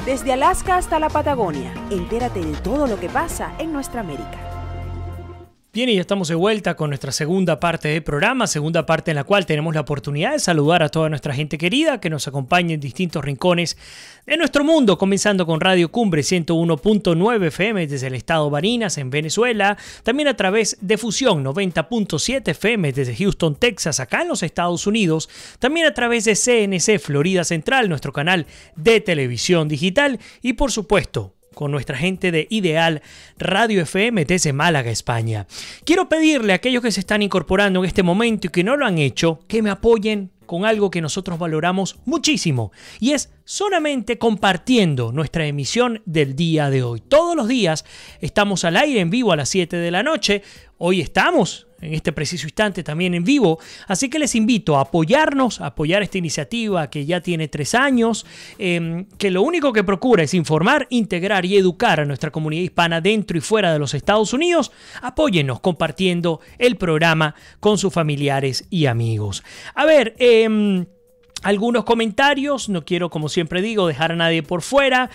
Desde Alaska hasta la Patagonia, entérate de todo lo que pasa en nuestra América. Bien, y ya estamos de vuelta con nuestra segunda parte del programa, segunda parte en la cual tenemos la oportunidad de saludar a toda nuestra gente querida que nos acompaña en distintos rincones de nuestro mundo, comenzando con Radio Cumbre 101.9 FM desde el estado Barinas en Venezuela, también a través de Fusión 90.7 FM desde Houston, Texas, acá en los Estados Unidos, también a través de CNC Florida Central, nuestro canal de televisión digital, y por supuesto con nuestra gente de Ideal Radio FM desde Málaga, España. Quiero pedirle a aquellos que se están incorporando en este momento y que no lo han hecho, que me apoyen con algo que nosotros valoramos muchísimo, y es solamente compartiendo nuestra emisión del día de hoy. Todos los días estamos al aire en vivo a las 7 de la noche. Hoy estamos en este preciso instante también en vivo, así que les invito a apoyarnos, a apoyar esta iniciativa que ya tiene 3 años, que lo único que procura es informar, integrar y educar a nuestra comunidad hispana dentro y fuera de los Estados Unidos. Apóyennos compartiendo el programa con sus familiares y amigos. A ver, algunos comentarios, no quiero, como siempre digo, dejar a nadie por fuera.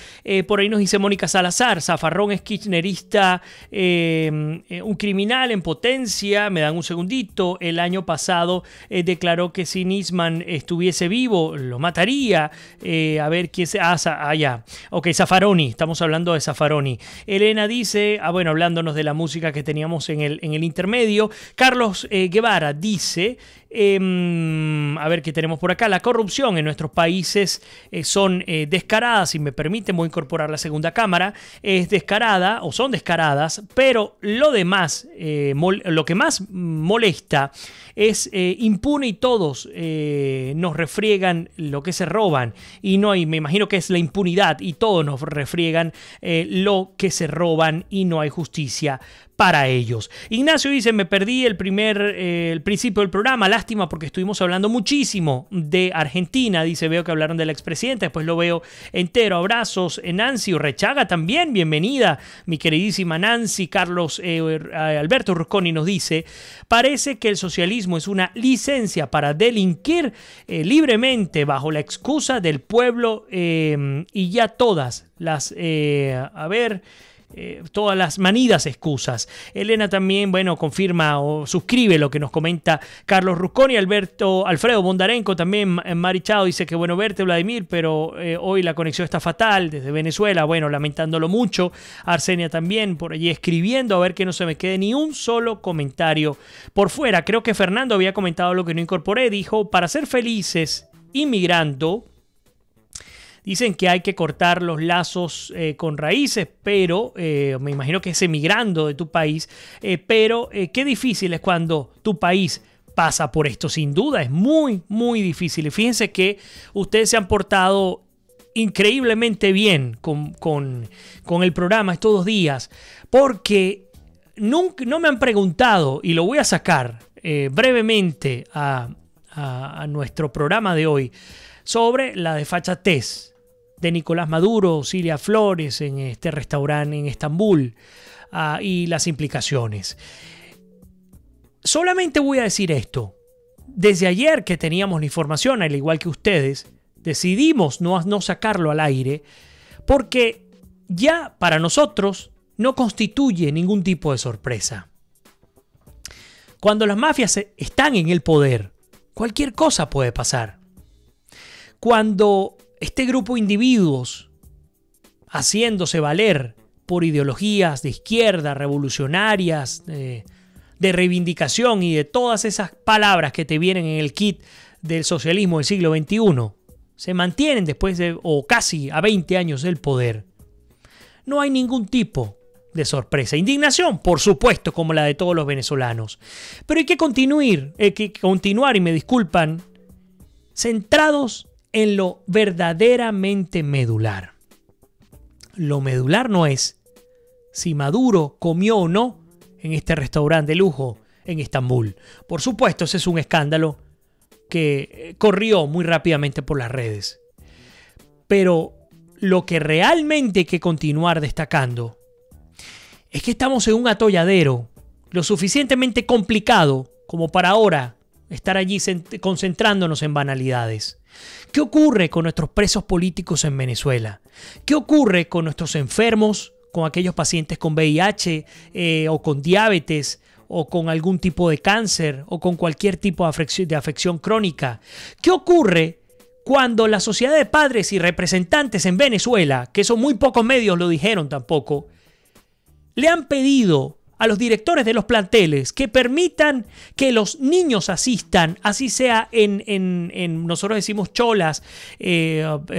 Por ahí nos dice Mónica Salazar: Zaffarón es kirchnerista, un criminal en potencia. Me dan un segundito. El año pasado declaró que si Nisman estuviese vivo, lo mataría. A ver quién se... ya. Ok, Zaffaroni, estamos hablando de Zaffaroni. Elena dice, bueno, hablándonos de la música que teníamos en el intermedio. Carlos Guevara dice... a ver qué tenemos por acá. La corrupción en nuestros países son descaradas. Si me permiten, voy a incorporar la segunda cámara. Es descarada o son descaradas, pero lo demás, lo que más molesta es impune, y todos nos refriegan lo que se roban, y no hay, me imagino que es la impunidad, y todos nos refriegan lo que se roban y no hay justicia para ellos. Ignacio dice: me perdí el principio del programa, lástima porque estuvimos hablando muchísimo de Argentina. Dice, veo que hablaron de la expresidenta, después lo veo entero. Abrazos. Nancy Urrechaga también, bienvenida mi queridísima Nancy. Carlos Alberto Rusconi nos dice: parece que el socialismo es una licencia para delinquir libremente bajo la excusa del pueblo, y ya todas las todas las manidas excusas. Elena también, bueno, confirma o suscribe lo que nos comenta Carlos Rusconi. Alfredo Bondarenko también, Marichao, dice que bueno verte, Vladimir, pero hoy la conexión está fatal desde Venezuela, bueno, lamentándolo mucho. Arsenia también por allí escribiendo, a ver que no se me quede ni un solo comentario por fuera. Creo que Fernando había comentado lo que no incorporé, dijo: para ser felices inmigrando, dicen que hay que cortar los lazos con raíces, pero me imagino que es emigrando de tu país, pero qué difícil es cuando tu país pasa por esto. Sin duda es muy, muy difícil. Y fíjense que ustedes se han portado increíblemente bien con el programa estos 2 días, porque no me han preguntado, y lo voy a sacar brevemente a nuestro programa de hoy, sobre la desfachatez de Nicolás Maduro, Cilia Flores en este restaurante en Estambul, y las implicaciones. Solamente voy a decir esto: desde ayer que teníamos la información, al igual que ustedes, decidimos no sacarlo al aire, porque ya para nosotros no constituye ningún tipo de sorpresa. Cuando las mafias están en el poder, cualquier cosa puede pasar. Cuando este grupo de individuos, haciéndose valer por ideologías de izquierda, revolucionarias, de reivindicación y de todas esas palabras que te vienen en el kit del socialismo del siglo XXI, se mantienen después de, o casi a 20 años del poder, no hay ningún tipo de sorpresa. Indignación, por supuesto, como la de todos los venezolanos. Pero hay que continuar, y me disculpan, centrados en lo verdaderamente medular. Lo medular no es si Maduro comió o no en este restaurante de lujo en Estambul. Por supuesto, ese es un escándalo que corrió muy rápidamente por las redes. Pero lo que realmente hay que continuar destacando es que estamos en un atolladero lo suficientemente complicado como para ahora estar allí concentrándonos en banalidades. ¿Qué ocurre con nuestros presos políticos en Venezuela? ¿Qué ocurre con nuestros enfermos, con aquellos pacientes con VIH o con diabetes o con algún tipo de cáncer o con cualquier tipo de afección crónica? ¿Qué ocurre cuando la sociedad de padres y representantes en Venezuela, que son muy pocos medios lo dijeron tampoco, le han pedido a los directores de los planteles que permitan que los niños asistan, así sea en nosotros decimos cholas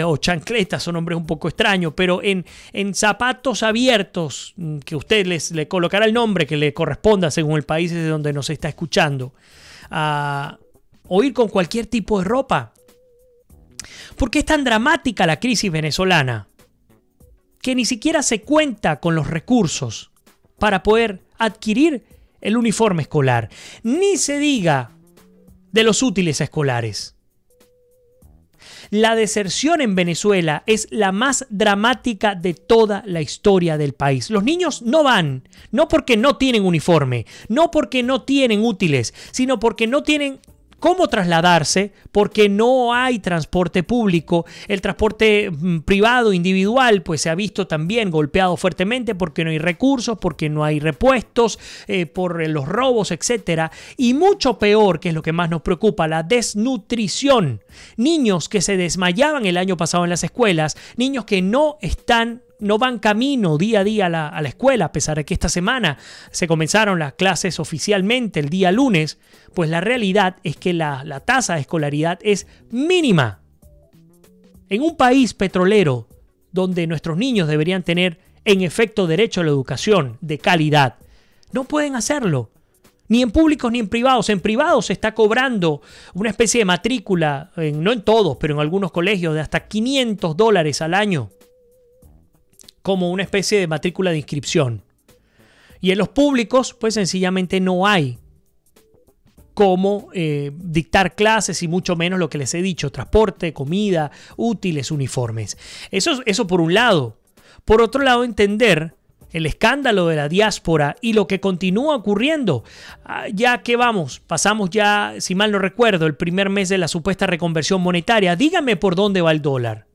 o chancletas, son nombres un poco extraños, pero en zapatos abiertos, que usted le colocará el nombre que le corresponda según el país desde donde nos está escuchando, o ir con cualquier tipo de ropa? ¿Por qué es tan dramática la crisis venezolana que ni siquiera se cuenta con los recursos para poder adquirir el uniforme escolar? Ni se diga de los útiles escolares. La deserción en Venezuela es la más dramática de toda la historia del país. Los niños no van, no porque no tienen uniforme, no porque no tienen útiles, sino porque no tienen cómo trasladarse, porque no hay transporte público. El transporte privado, individual, pues se ha visto también golpeado fuertemente porque no hay recursos, porque no hay repuestos, por los robos, etc. Y mucho peor, que es lo que más nos preocupa, la desnutrición. Niños que se desmayaban el año pasado en las escuelas, niños que no van camino día a día a la escuela, a pesar de que esta semana se comenzaron las clases oficialmente el día lunes, pues la realidad es que la tasa de escolaridad es mínima. En un país petrolero donde nuestros niños deberían tener en efecto derecho a la educación de calidad, no pueden hacerlo. Ni en públicos ni en privados. En privados se está cobrando una especie de matrícula, no en todos, pero en algunos colegios, de hasta $500 al año, como una especie de matrícula de inscripción. Y en los públicos, pues sencillamente no hay cómo dictar clases y mucho menos lo que les he dicho, transporte, comida, útiles, uniformes. Eso por un lado. Por otro lado, entender el escándalo de la diáspora y lo que continúa ocurriendo. Ya que pasamos ya, si mal no recuerdo, el primer mes de la supuesta reconversión monetaria. Dígame por dónde va el dólar.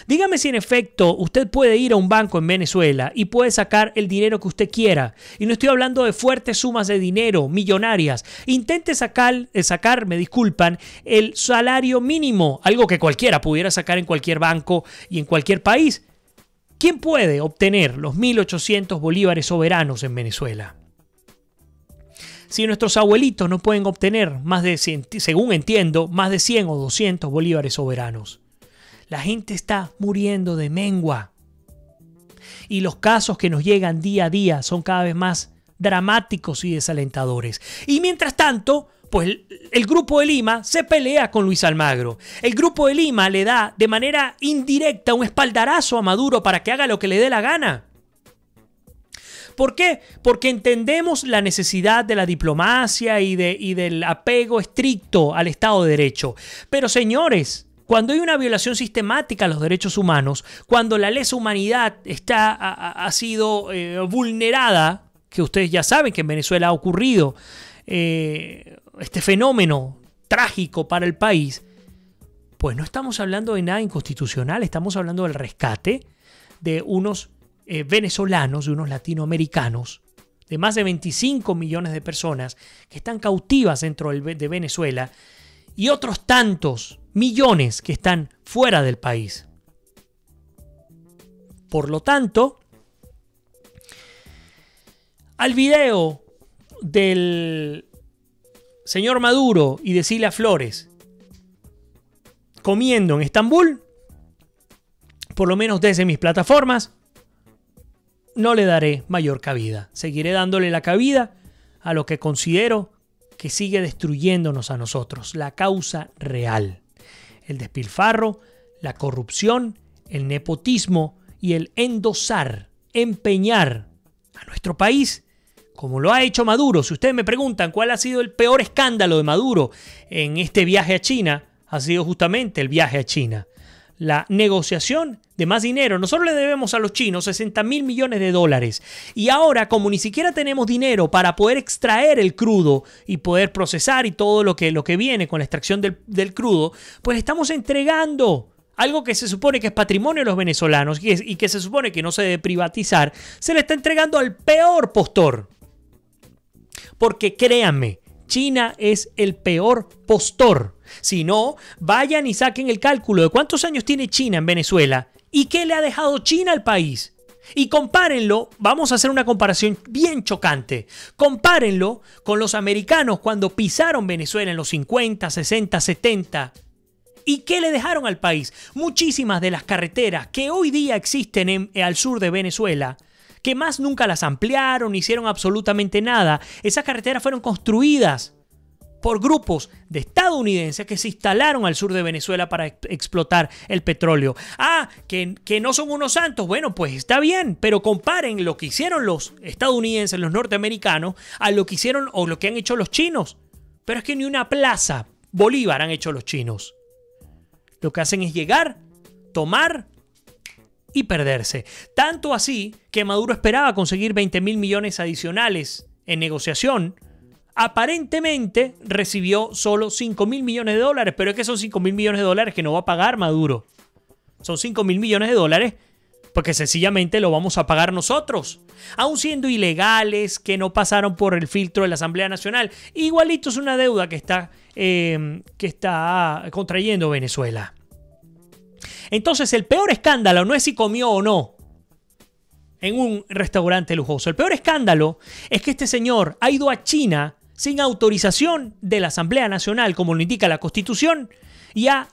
Dígame si en efecto usted puede ir a un banco en Venezuela y puede sacar el dinero que usted quiera. Y no estoy hablando de fuertes sumas de dinero, millonarias. Intente sacar, me disculpan, el salario mínimo, algo que cualquiera pudiera sacar en cualquier banco y en cualquier país. ¿Quién puede obtener los 1.800 bolívares soberanos en Venezuela? Si nuestros abuelitos no pueden obtener más de 100, según entiendo, más de 100 o 200 bolívares soberanos. La gente está muriendo de mengua. Y los casos que nos llegan día a día son cada vez más dramáticos y desalentadores. Y mientras tanto, pues el Grupo de Lima se pelea con Luis Almagro. El Grupo de Lima le da de manera indirecta un espaldarazo a Maduro para que haga lo que le dé la gana. ¿Por qué? Porque entendemos la necesidad de la diplomacia y del apego estricto al Estado de Derecho. Pero señores, cuando hay una violación sistemática a los derechos humanos, cuando la lesa humanidad ha sido vulnerada, que ustedes ya saben que en Venezuela ha ocurrido este fenómeno trágico para el país, pues no estamos hablando de nada inconstitucional, estamos hablando del rescate de unos venezolanos, de unos latinoamericanos, de más de 25 millones de personas que están cautivas dentro de Venezuela y otros tantos millones que están fuera del país. Por lo tanto, al video del señor Maduro y de Cilia Flores comiendo en Estambul, por lo menos desde mis plataformas, no le daré mayor cabida. Seguiré dándole la cabida a lo que considero que sigue destruyéndonos a nosotros, la causa real. El despilfarro, la corrupción, el nepotismo y el endosar, empeñar a nuestro país, como lo ha hecho Maduro. Si ustedes me preguntan cuál ha sido el peor escándalo de Maduro en este viaje a China, ha sido justamente el viaje a China. la negociación de más dinero. Nosotros le debemos a los chinos 60.000 millones de dólares. Y ahora, como ni siquiera tenemos dinero para poder extraer el crudo y poder procesar y todo lo que viene con la extracción del crudo, pues estamos entregando algo que se supone que es patrimonio de los venezolanos y que se supone que no se debe privatizar, se le está entregando al peor postor. Porque créanme, China es el peor postor. Si no, vayan y saquen el cálculo de cuántos años tiene China en Venezuela y qué le ha dejado China al país. Y compárenlo, vamos a hacer una comparación bien chocante. Compárenlo con los americanos cuando pisaron Venezuela en los 50, 60, 70. ¿Y qué le dejaron al país? Muchísimas de las carreteras que hoy día existen al sur de Venezuela, que más nunca las ampliaron, ni hicieron absolutamente nada. Esas carreteras fueron construidas por grupos de estadounidenses que se instalaron al sur de Venezuela para explotar el petróleo. Que no son unos santos. Bueno, pues está bien, pero comparen lo que hicieron los estadounidenses, los norteamericanos, a lo que hicieron o lo que han hecho los chinos. Pero es que ni una plaza Bolívar han hecho los chinos. Lo que hacen es llegar, tomar y perderse. Tanto así que Maduro esperaba conseguir 20.000 millones adicionales en negociación. Aparentemente recibió solo 5.000 millones de dólares, pero es que son 5.000 millones de dólares que no va a pagar Maduro. Son 5.000 millones de dólares porque sencillamente lo vamos a pagar nosotros. Aún siendo ilegales, que no pasaron por el filtro de la Asamblea Nacional. Igualito es una deuda que está contrayendo Venezuela. Entonces el peor escándalo no es si comió o no en un restaurante lujoso. El peor escándalo es que este señor ha ido a China sin autorización de la Asamblea Nacional, como lo indica la Constitución, y ha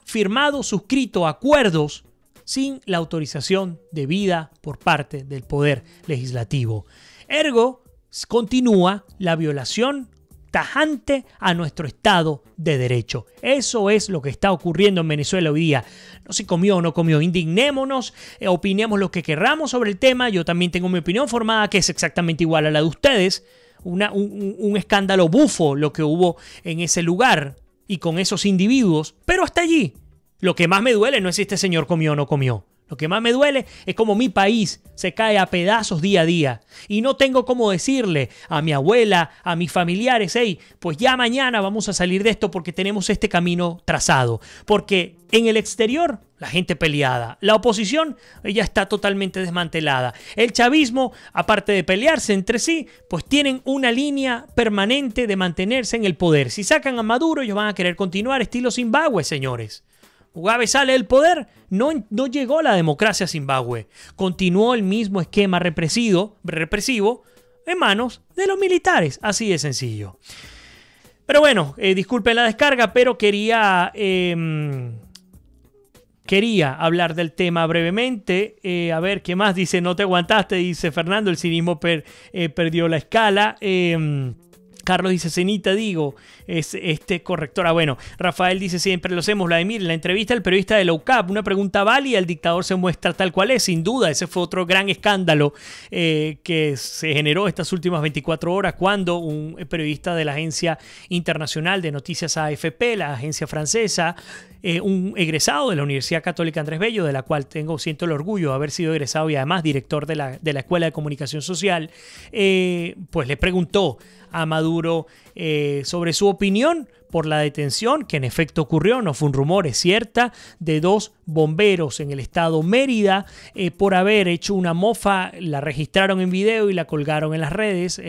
suscrito acuerdos sin la autorización debida por parte del Poder Legislativo. Ergo, continúa la violación tajante a nuestro Estado de Derecho. Eso es lo que está ocurriendo en Venezuela hoy día. No sé si comió o no comió. Indignémonos, opinemos lo que querramos sobre el tema. Yo también tengo mi opinión formada, que es exactamente igual a la de ustedes. Un escándalo bufo lo que hubo en ese lugar y con esos individuos, pero hasta allí. Lo que más me duele no es si este señor comió o no comió. Lo que más me duele es como mi país se cae a pedazos día a día. Y no tengo cómo decirle a mi abuela, a mis familiares, hey, pues ya mañana vamos a salir de esto porque tenemos este camino trazado. Porque en el exterior, la gente peleada. La oposición ya está totalmente desmantelada. El chavismo, aparte de pelearse entre sí, pues tienen una línea permanente de mantenerse en el poder. Si sacan a Maduro, ellos van a querer continuar estilo Zimbabue, señores. Mugabe sale del poder, no llegó la democracia a Zimbabue. Continuó el mismo esquema represivo en manos de los militares. Así de sencillo. Pero bueno, disculpen la descarga, pero quería hablar del tema brevemente. A ver, ¿qué más? Dice, no te aguantaste, dice Fernando, el cinismo perdió la escala. Carlos dice, cenita, digo, es correctora. Bueno, Rafael dice, siempre lo hacemos, Vladimir. En la entrevista del periodista de la UCAP, una pregunta válida, el dictador se muestra tal cual es, sin duda. Ese fue otro gran escándalo que se generó estas últimas 24 horas cuando un periodista de la agencia internacional de noticias AFP, la agencia francesa, un egresado de la Universidad Católica Andrés Bello, de la cual siento el orgullo de haber sido egresado y además director de la Escuela de Comunicación Social, pues le preguntó a Maduro sobre su opinión por la detención, que en efecto ocurrió, no fue un rumor, es cierta, de 2 bomberos en el estado Mérida por haber hecho una mofa. La registraron en video y la colgaron en las redes,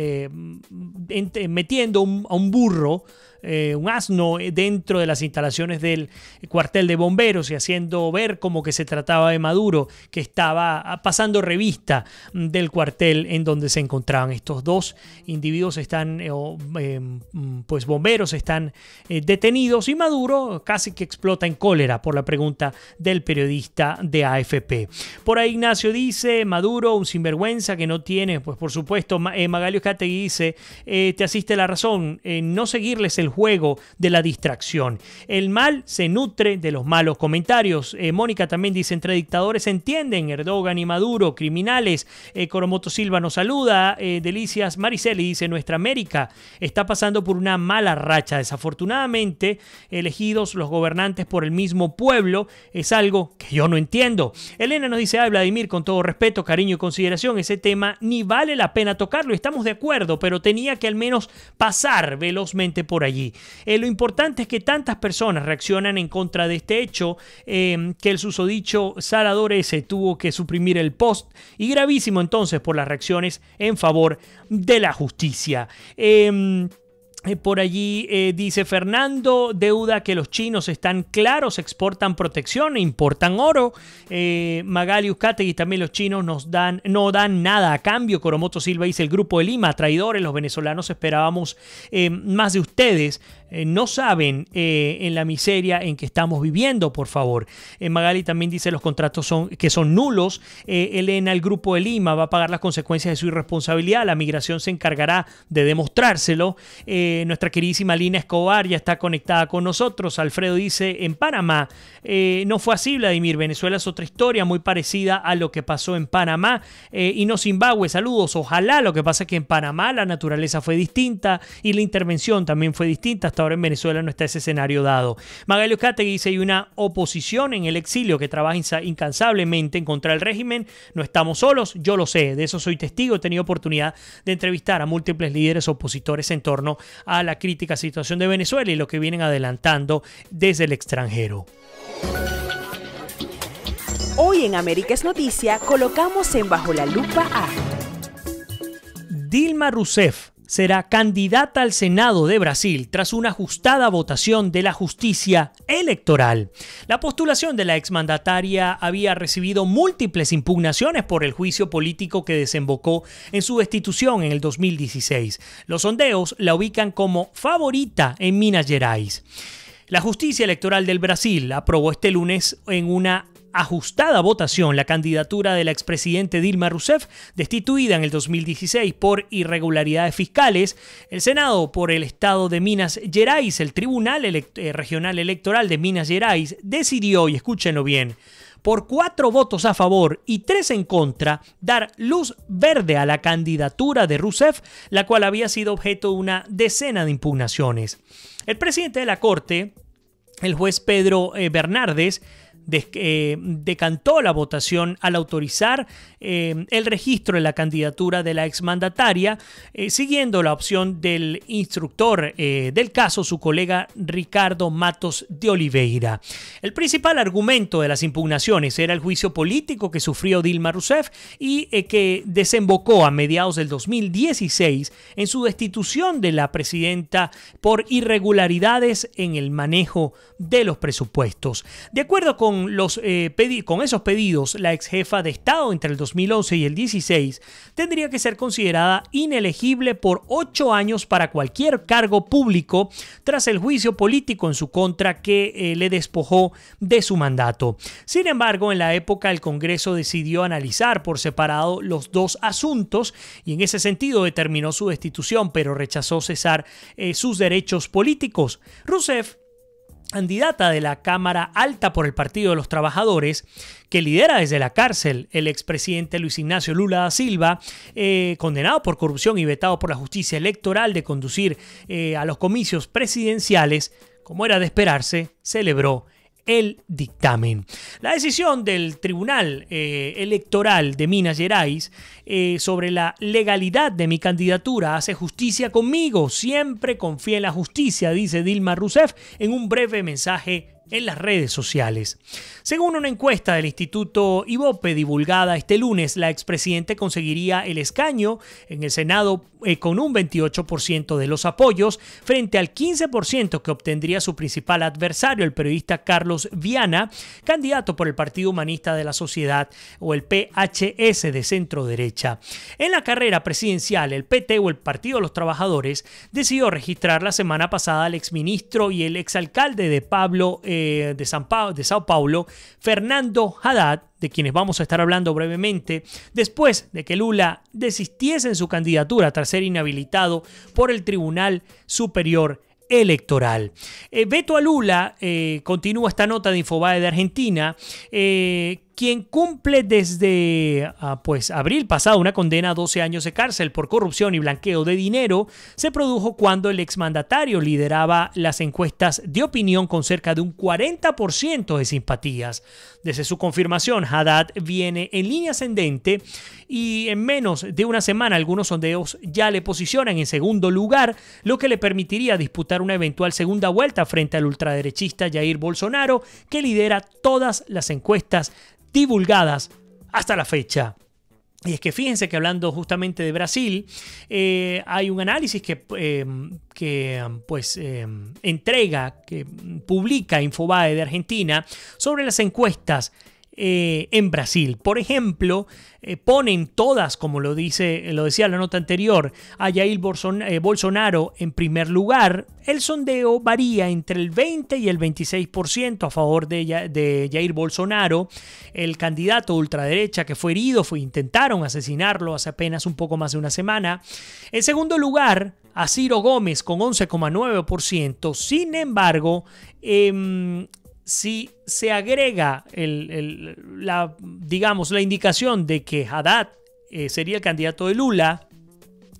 metiendo a un burro, un asno, dentro de las instalaciones del cuartel de bomberos y haciendo ver como que se trataba de Maduro, que estaba pasando revista del cuartel en donde se encontraban. Estos 2 individuos pues bomberos están detenidos y Maduro casi que explota en cólera por la pregunta del periodista de AFP. Por ahí Ignacio dice, Maduro, un sinvergüenza que no tiene, pues por supuesto. Magalio Categui dice, te asiste la razón, no seguirles el juego de la distracción. El mal se nutre de los malos comentarios. Mónica también dice, entre dictadores se entienden, Erdogan y Maduro, criminales. Coromoto Silva nos saluda. Delicias Mariceli dice, nuestra América está pasando por una mala racha, desafortunadamente. desafortunadamente elegidos los gobernantes por el mismo pueblo es algo que yo no entiendo. Elena nos dice: Vladimir, con todo respeto, cariño y consideración, ese tema ni vale la pena tocarlo, estamos de acuerdo, pero tenía que al menos pasar velozmente por allí. Lo importante es que tantas personas reaccionan en contra de este hecho, que el susodicho Salvador S. tuvo que suprimir el post, y gravísimo entonces por las reacciones en favor de la justicia. Por allí dice Fernando Deuda que los chinos están claros, exportan protección e importan oro. Magali Uzcategui, también los chinos no dan nada a cambio. Coromoto Silva dice: el Grupo de Lima, traidores, los venezolanos esperábamos más de ustedes. No saben en la miseria en que estamos viviendo, por favor. Magali también dice: los contratos son nulos. Elena, el Grupo de Lima va a pagar las consecuencias de su irresponsabilidad. La migración se encargará de demostrárselo. Nuestra queridísima Lina Escobar ya está conectada con nosotros. Alfredo dice: en Panamá no fue así, Vladimir. Venezuela es otra historia muy parecida a lo que pasó en Panamá y no Zimbabue. Saludos. Ojalá. Lo que pasa es que en Panamá la naturaleza fue distinta y la intervención también fue distinta. Hasta ahora en Venezuela no está ese escenario dado. Magali Uzcategui dice: hay una oposición en el exilio que trabaja incansablemente en contra del régimen. No estamos solos, yo lo sé, de eso soy testigo. He tenido oportunidad de entrevistar a múltiples líderes opositores en torno a la crítica situación de Venezuela y lo que vienen adelantando desde el extranjero. Hoy en América es Noticia colocamos en Bajo la Lupa a Dilma Rousseff será candidata al Senado de Brasil tras una ajustada votación de la justicia electoral. La postulación de la exmandataria había recibido múltiples impugnaciones por el juicio político que desembocó en su destitución en el 2016. Los sondeos la ubican como favorita en Minas Gerais. La justicia electoral del Brasil aprobó este lunes en una ajustada votación la candidatura de la expresidente Dilma Rousseff, destituida en el 2016 por irregularidades fiscales. El Senado por el estado de Minas Gerais, el Tribunal Regional Electoral de Minas Gerais, decidió, y escúchenlo bien, por 4 votos a favor y 3 en contra, dar luz verde a la candidatura de Rousseff, la cual había sido objeto de una decena de impugnaciones. El presidente de la Corte, el juez Pedro Bernardes, decantó la votación al autorizar el registro de la candidatura de la exmandataria, siguiendo la opción del instructor del caso, su colega Ricardo Matos de Oliveira. El principal argumento de las impugnaciones era el juicio político que sufrió Dilma Rousseff y que desembocó a mediados del 2016 en su destitución de la presidenta por irregularidades en el manejo de los presupuestos. De acuerdo con esos pedidos, la ex jefa de Estado entre el 2011 y el 16 tendría que ser considerada inelegible por 8 años para cualquier cargo público tras el juicio político en su contra que le despojó de su mandato. Sin embargo, en la época el Congreso decidió analizar por separado los dos asuntos y en ese sentido determinó su destitución, pero rechazó cesar sus derechos políticos. Rousseff, candidata de la Cámara Alta por el Partido de los Trabajadores, que lidera desde la cárcel el expresidente Luis Ignacio Lula da Silva, condenado por corrupción y vetado por la justicia electoral de conducir a los comicios presidenciales, como era de esperarse, celebró el dictamen. La decisión del Tribunal Electoral de Minas Gerais sobre la legalidad de mi candidatura hace justicia conmigo. Siempre confié en la justicia, dice Dilma Rousseff en un breve mensaje en las redes sociales. Según una encuesta del Instituto Ibope divulgada este lunes, la expresidente conseguiría el escaño en el Senado con un 28% de los apoyos frente al 15% que obtendría su principal adversario, el periodista Carlos Viana, candidato por el Partido Humanista de la Sociedad o el PHS de centro derecha. En la carrera presidencial, el PT o el Partido de los Trabajadores decidió registrar la semana pasada al exministro y el exalcalde de Sao Paulo, Fernando Haddad, de quienes vamos a estar hablando brevemente, después de que Lula desistiese en su candidatura tras ser inhabilitado por el Tribunal Superior Electoral. Veto a Lula, continúa esta nota de Infobae de Argentina, quien cumple desde pues abril pasado una condena a 12 años de cárcel por corrupción y blanqueo de dinero, se produjo cuando el exmandatario lideraba las encuestas de opinión con cerca de un 40% de simpatías. Desde su confirmación, Haddad viene en línea ascendente y en menos de una semana algunos sondeos ya le posicionan en segundo lugar, lo que le permitiría disputar una eventual segunda vuelta frente al ultraderechista Jair Bolsonaro, que lidera todas las encuestas divulgadas hasta la fecha. Y es que fíjense que hablando justamente de Brasil, hay un análisis que publica Infobae de Argentina sobre las encuestas en Brasil. Por ejemplo, ponen todas, como lo decía la nota anterior, a Jair Bolsonaro en primer lugar. El sondeo varía entre el 20 y el 26% a favor de Jair Bolsonaro, el candidato ultraderecha que fue herido, intentaron asesinarlo hace apenas un poco más de una semana. En segundo lugar, a Ciro Gómez con 11,9%. Sin embargo, si se agrega la indicación de que Haddad sería el candidato de Lula,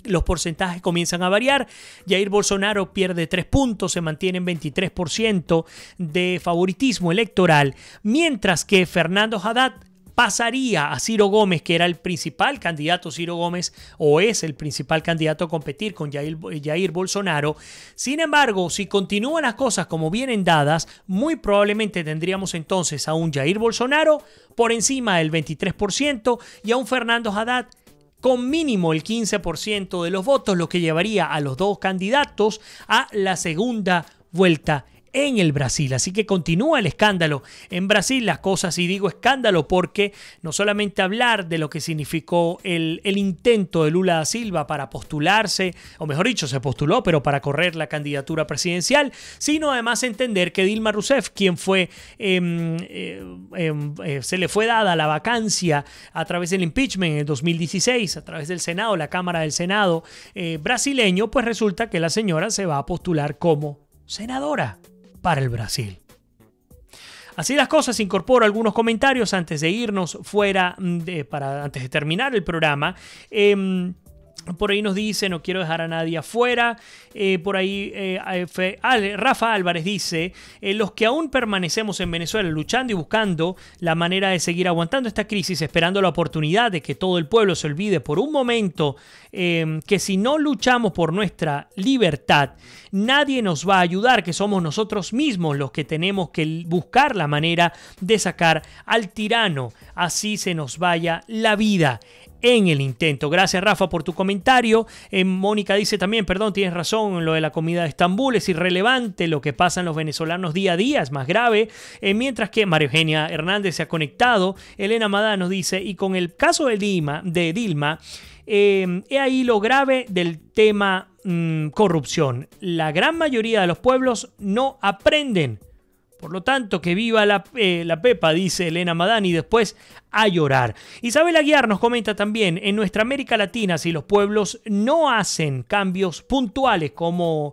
los porcentajes comienzan a variar. Jair Bolsonaro pierde 3 puntos, se mantiene en 23% de favoritismo electoral, mientras que Fernando Haddad pasaría a Ciro Gómez, que era el principal candidato. Ciro Gómez o es el principal candidato a competir con Jair Bolsonaro. Sin embargo, si continúan las cosas como vienen dadas, muy probablemente tendríamos entonces a un Jair Bolsonaro por encima del 23% y a un Fernando Haddad con mínimo el 15% de los votos, lo que llevaría a los dos candidatos a la segunda vuelta en el Brasil. Así que continúa el escándalo en Brasil. Las cosas, y digo escándalo porque no solamente hablar de lo que significó el intento de Lula da Silva para postularse, o mejor dicho, se postuló, pero para correr la candidatura presidencial, sino además entender que Dilma Rousseff, quien fue se le fue dada la vacancia a través del impeachment en el 2016, a través del Senado, la Cámara del Senado brasileño, pues resulta que la señora se va a postular como senadora para el Brasil. Así las cosas, incorporo algunos comentarios antes de irnos fuera, antes de terminar el programa. Por ahí nos dice, no quiero dejar a nadie afuera. Por ahí Rafa Álvarez dice, los que aún permanecemos en Venezuela luchando y buscando la manera de seguir aguantando esta crisis, esperando la oportunidad de que todo el pueblo se olvide por un momento que si no luchamos por nuestra libertad, nadie nos va a ayudar, que somos nosotros mismos los que tenemos que buscar la manera de sacar al tirano, así se nos vaya la vida en el intento. Gracias, Rafa, por tu comentario. Mónica dice también, tienes razón, lo de la comida de Estambul es irrelevante, lo que pasa en los venezolanos día a día es más grave. Mientras que María Eugenia Hernández se ha conectado. Elena Madá nos dice, y con el caso de Dilma, he ahí lo grave del tema corrupción. La gran mayoría de los pueblos no aprenden. Por lo tanto, que viva la Pepa, dice Elena Madani, y después a llorar. Isabel Aguiar nos comenta también, en nuestra América Latina, si los pueblos no hacen cambios puntuales como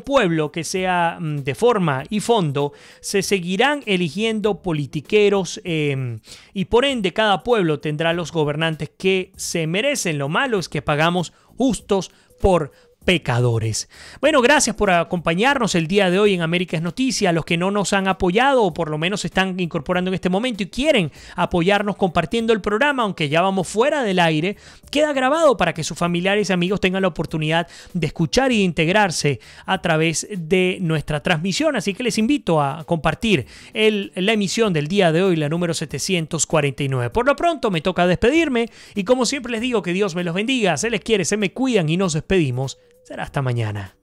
pueblo, que sea de forma y fondo, se seguirán eligiendo politiqueros y por ende cada pueblo tendrá los gobernantes que se merecen. Lo malo es que pagamos justos por pecadores. Bueno, gracias por acompañarnos el día de hoy en América es Noticia. A los que no nos han apoyado o por lo menos se están incorporando en este momento y quieren apoyarnos compartiendo el programa, aunque ya vamos fuera del aire, queda grabado para que sus familiares y amigos tengan la oportunidad de escuchar y de integrarse a través de nuestra transmisión. Así que les invito a compartir la emisión del día de hoy, la número 749. Por lo pronto me toca despedirme y como siempre les digo, que Dios me los bendiga, se les quiere, se me cuidan y nos despedimos. Será hasta mañana.